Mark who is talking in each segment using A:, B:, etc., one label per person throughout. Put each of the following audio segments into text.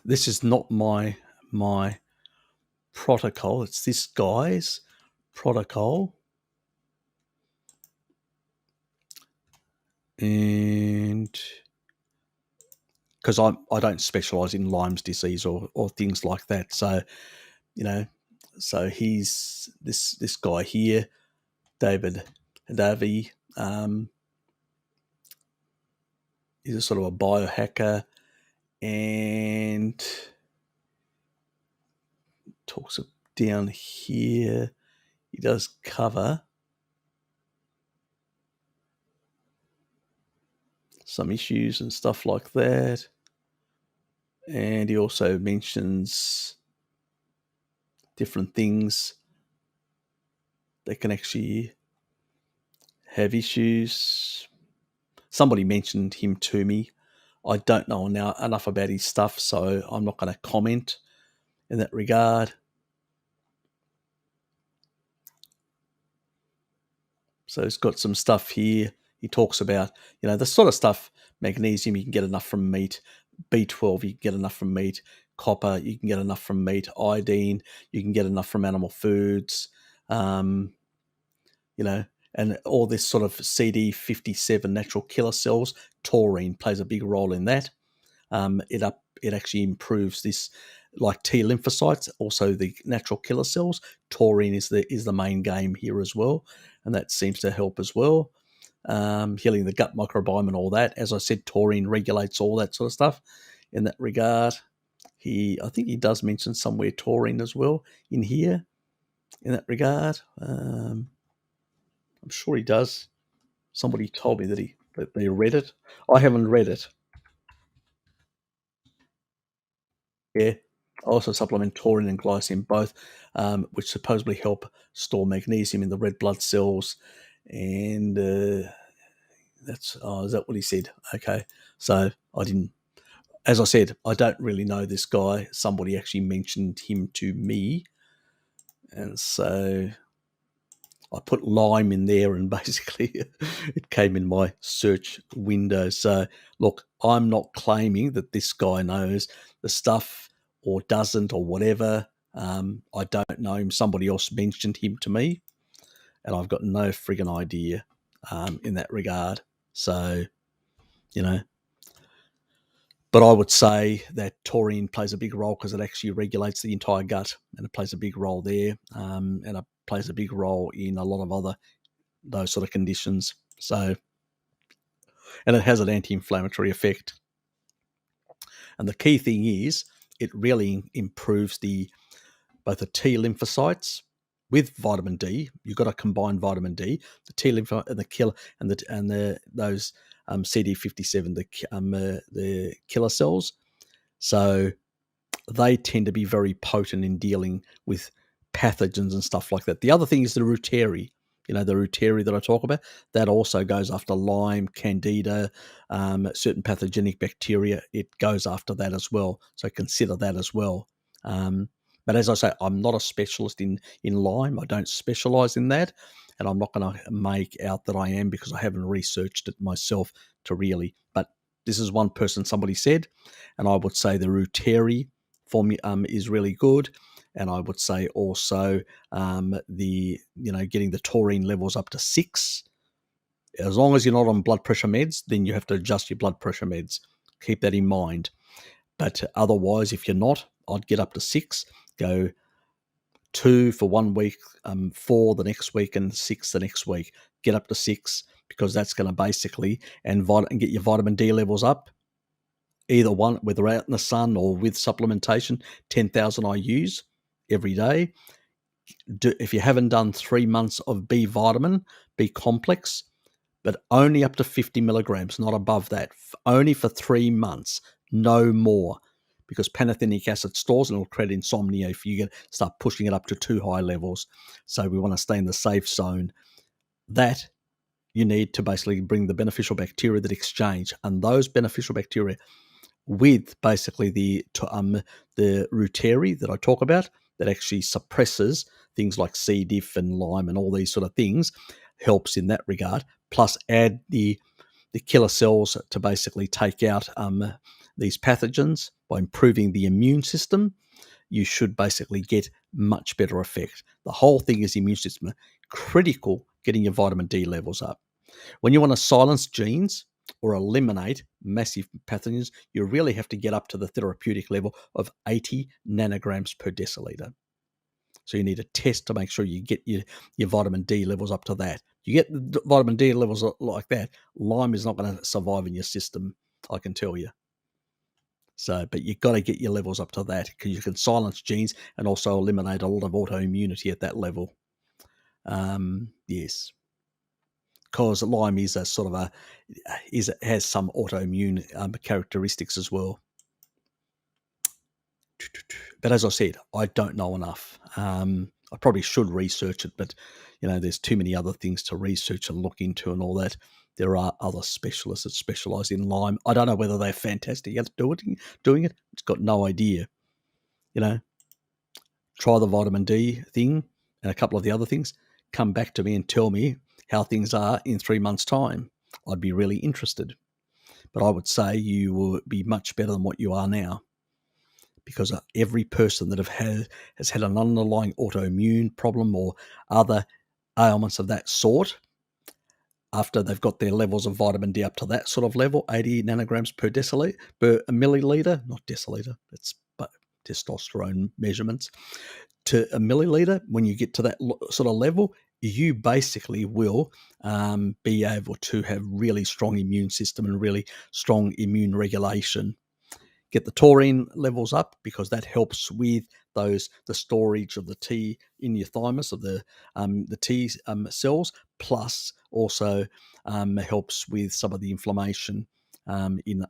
A: this is not my protocol. It's this guy's protocol. And because I don't specialize in Lyme's disease or things like that. So, he's this guy here, David Davy. He's a sort of a biohacker and talks down here. He does cover some issues and stuff like that. And he also mentions different things that can actually have issues. Somebody mentioned him to me. I don't know now enough about his stuff, so I'm not going to comment in that regard. So he's got some stuff here. He talks about, the sort of stuff, magnesium, you can get enough from meat. B12, you can get enough from meat. Copper, you can get enough from meat. Iodine, you can get enough from animal foods. And all this sort of CD57 natural killer cells. Taurine plays a big role in that. It actually improves this, like T lymphocytes, also the natural killer cells. Taurine is the main game here as well, and that seems to help as well. Healing the gut microbiome and all that. As I said, taurine regulates all that sort of stuff in that regard. I think he does mention somewhere taurine as well in here in that regard. I'm sure he does. Somebody told me that they read it. I haven't read it. Yeah. Also supplement taurine and glycine both, which supposedly help store magnesium in the red blood cells. And is that what he said? Okay. So I didn't, as I said, I don't really know this guy. Somebody actually mentioned him to me. And so I put Lyme in there and basically it came in my search window. So look, I'm not claiming that this guy knows the stuff or doesn't or whatever. I don't know him. Somebody else mentioned him to me and I've got no friggin' idea in that regard. So, but I would say that taurine plays a big role because it actually regulates the entire gut and it plays a big role there. And it plays a big role in a lot of other those sort of conditions. So, and it has an anti-inflammatory effect. And the key thing is it really improves both the T lymphocytes with vitamin D. You've got to combine vitamin D, the T lymphocyte and the killer and those CD57, the killer cells. So they tend to be very potent in dealing with pathogens and stuff like that. The other thing is the Reuteri. The Reuteri that I talk about, that also goes after Lyme, Candida, certain pathogenic bacteria. It goes after that as well. So consider that as well. But as I say, I'm not a specialist in Lyme. I don't specialize in that. And I'm not going to make out that I am because I haven't researched it myself to really. But this is one person somebody said, and I would say the Reuteri form is really good. And I would say also getting the taurine levels up to 6. As long as you're not on blood pressure meds, then you have to adjust your blood pressure meds. Keep that in mind. But otherwise, if you're not, I'd get up to 6. Go 2 for 1 week, 4 the next week, and 6 the next week. Get up to 6 because that's going to basically and get your vitamin D levels up. Either one, whether out in the sun or with supplementation, 10,000 IUs every day. If you haven't done 3 months of B vitamin, B complex, but only up to 50 milligrams, not above that, only for 3 months, no more, because pantothenic acid stores and it'll create insomnia if you start pushing it up to too high levels. So we want to stay in the safe zone. That you need to basically bring the beneficial bacteria that exchange, and those beneficial bacteria with basically the Reuteri that I talk about that actually suppresses things like C. diff and Lyme and all these sort of things, helps in that regard. Plus add the killer cells to basically take out these pathogens, by improving the immune system, you should basically get much better effect. The whole thing is the immune system. Critical getting your vitamin D levels up. When you want to silence genes or eliminate massive pathogens, you really have to get up to the therapeutic level of 80 nanograms per deciliter. So you need a test to make sure you get your vitamin D levels up to that. You get the vitamin D levels like that, Lyme is not going to survive in your system, I can tell you. So, but you've got to get your levels up to that because you can silence genes and also eliminate a lot of autoimmunity at that level. Yes, because Lyme is a sort of has some autoimmune characteristics as well. But as I said, I don't know enough. I probably should research it, but there's too many other things to research and look into and all that. There are other specialists that specialise in Lyme. I don't know whether they're fantastic at doing it. It's got no idea. Try the vitamin D thing and a couple of the other things. Come back to me and tell me how things are in 3 months' time. I'd be really interested. But I would say you will be much better than what you are now, because every person that has had an underlying autoimmune problem or other ailments of that sort, after they've got their levels of vitamin D up to that sort of level, 80 nanograms per milliliter, not deciliter, it's testosterone measurements, to a milliliter, when you get to that sort of level, you basically will be able to have really strong immune system and really strong immune regulation. Get the taurine levels up because that helps with the storage of the T in your thymus of the T cells, plus also helps with some of the inflammation in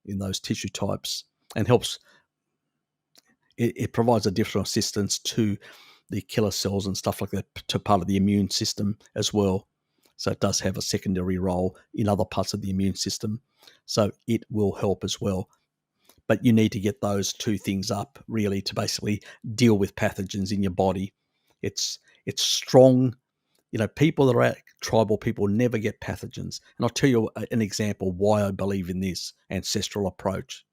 A: those tissue types, and helps. It provides additional assistance to the killer cells and stuff like that, to part of the immune system as well. So it does have a secondary role in other parts of the immune system. So it will help as well. But you need to get those two things up really to basically deal with pathogens in your body. It's strong. People that are tribal people never get pathogens. And I'll tell you an example why I believe in this ancestral approach.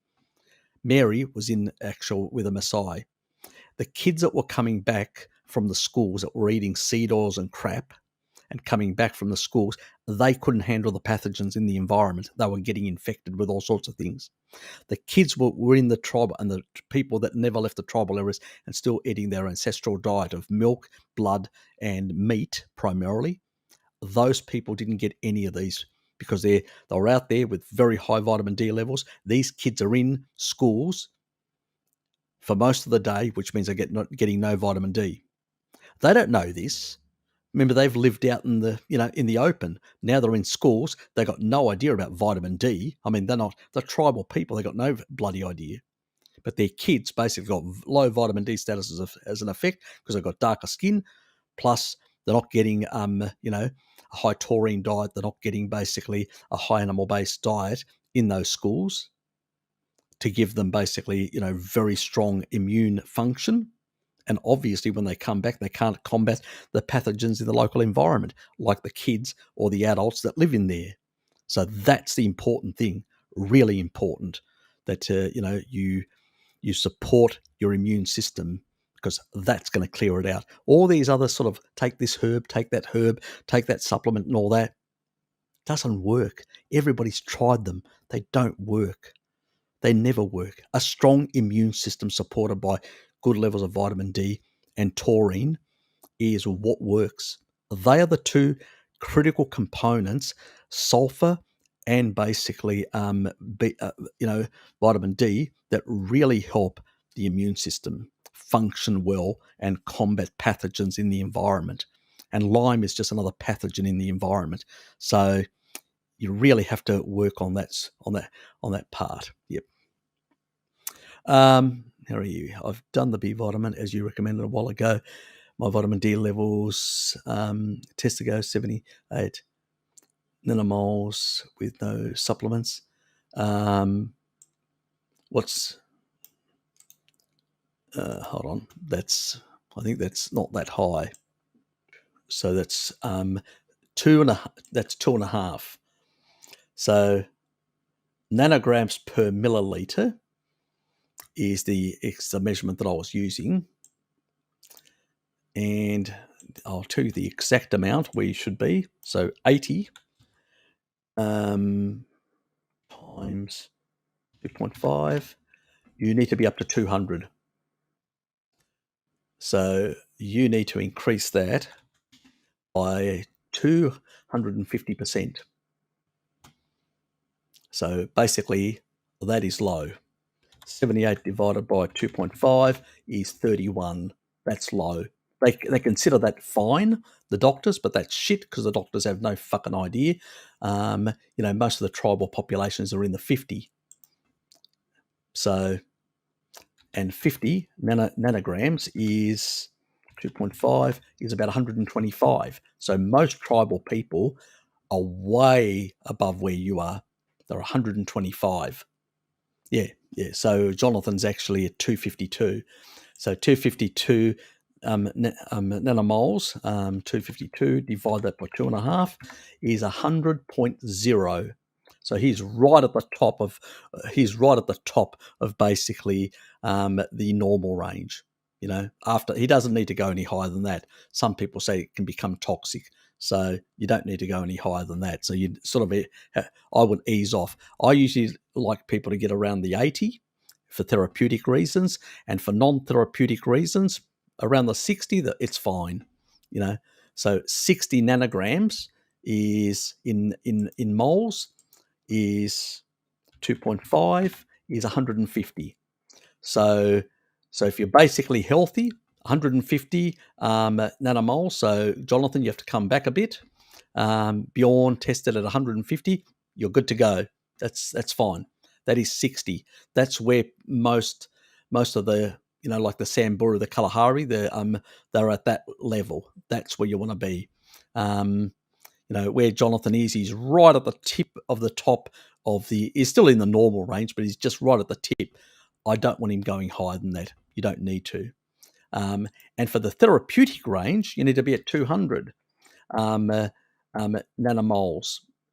A: Mary was with a Maasai. The kids that were coming back from the schools that were eating seed oils and crap and coming back from the schools, they couldn't handle the pathogens in the environment. They were getting infected with all sorts of things. The kids were in the tribe, and the people that never left the tribal areas and still eating their ancestral diet of milk, blood, and meat primarily, those people didn't get any of these because they were out there with very high vitamin D levels. These kids are in schools for most of the day, which means they're not getting no vitamin D. They don't know this. Remember, they've lived out in the open. Now they're in schools. They got no idea about vitamin D. I mean, they're tribal people. They got no bloody idea. But their kids basically got low vitamin D status as an effect because they've got darker skin. Plus, they're not getting a high taurine diet. They're not getting basically a high animal-based diet in those schools to give them basically very strong immune function. And obviously, when they come back, they can't combat the pathogens in the local environment like the kids or the adults that live in there. So that's the important thing, really important, that you support your immune system, because that's going to clear it out. All these other sort of take this herb, take that supplement and all that doesn't work. Everybody's tried them. They don't work. They never work. A strong immune system supported by good levels of vitamin D and taurine is what works. They are the two critical components, sulfur and basically vitamin D, that really help the immune system function well and combat pathogens in the environment. And Lyme is just another pathogen in the environment. So you really have to work on that part. Yep. How are you? I've done the B vitamin as you recommended a while ago. My vitamin D levels test to go 78 nanomoles with no supplements. What's hold on? I think that's not that high. So that's 2.5. That's 2.5. So nanograms per milliliter is the measurement that I was using. And I'll tell you the exact amount where you should be. So 80 times 2.5, you need to be up to 200. So you need to increase that by 250%. So basically, that is low. 78 divided by 2.5 is 31. That's low. They consider that fine, the doctors, but that's shit because the doctors have no fucking idea. Most of the tribal populations are in the 50. So, and 50 nanograms is 2.5 is about 125. So most tribal people are way above where you are. They're 125. Yeah. So Jonathan's actually at 252. So 252 nanomoles, 252, divide that by 2.5 is 100.0. So he's right at the top of basically the normal range. After he doesn't need to go any higher than that. Some people say it can become toxic, so you don't need to go any higher than that. So you sort of, I would ease off. I usually like people to get around the 80 for therapeutic reasons, and for non-therapeutic reasons, around the 60, it's fine. So 60 nanograms is in moles is 2.5 is 150. So if you're basically healthy, 150 nanomoles. So Jonathan, you have to come back a bit. Bjorn tested at 150. You're good to go. That's fine. That is 60. That's where most of the, like the Samburu, the Kalahari, they're at that level. That's where you want to be. Where Jonathan is, he's right at the tip of the top of he's still in the normal range, but he's just right at the tip. I don't want him going higher than that. You don't need to. And for the therapeutic range, you need to be at 200 nanomoles.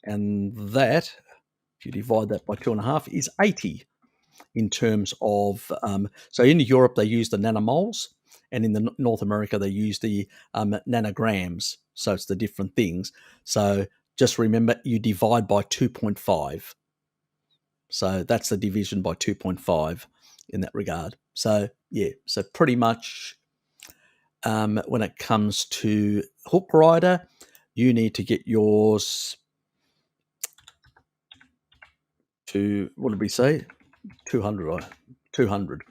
A: And that, if you divide that by 2.5, is 80 in terms of, so in Europe, they use the nanomoles, and in North America, they use the nanograms. So it's the different things. So just remember, you divide by 2.5. So that's the division by 2.5 in that regard. So so pretty much when it comes to hook rider, you need to get yours to, what did we say? 200, right? 200.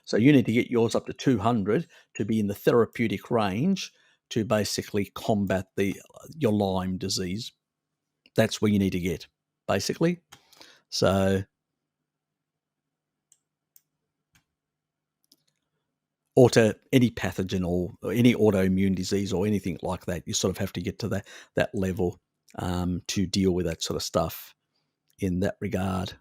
A: So you need to get yours up to 200 to be in the therapeutic range to basically combat your Lyme disease. That's where you need to get, basically. So, or to any pathogen or any autoimmune disease or anything like that, you sort of have to get to that level to deal with that sort of stuff in that regard.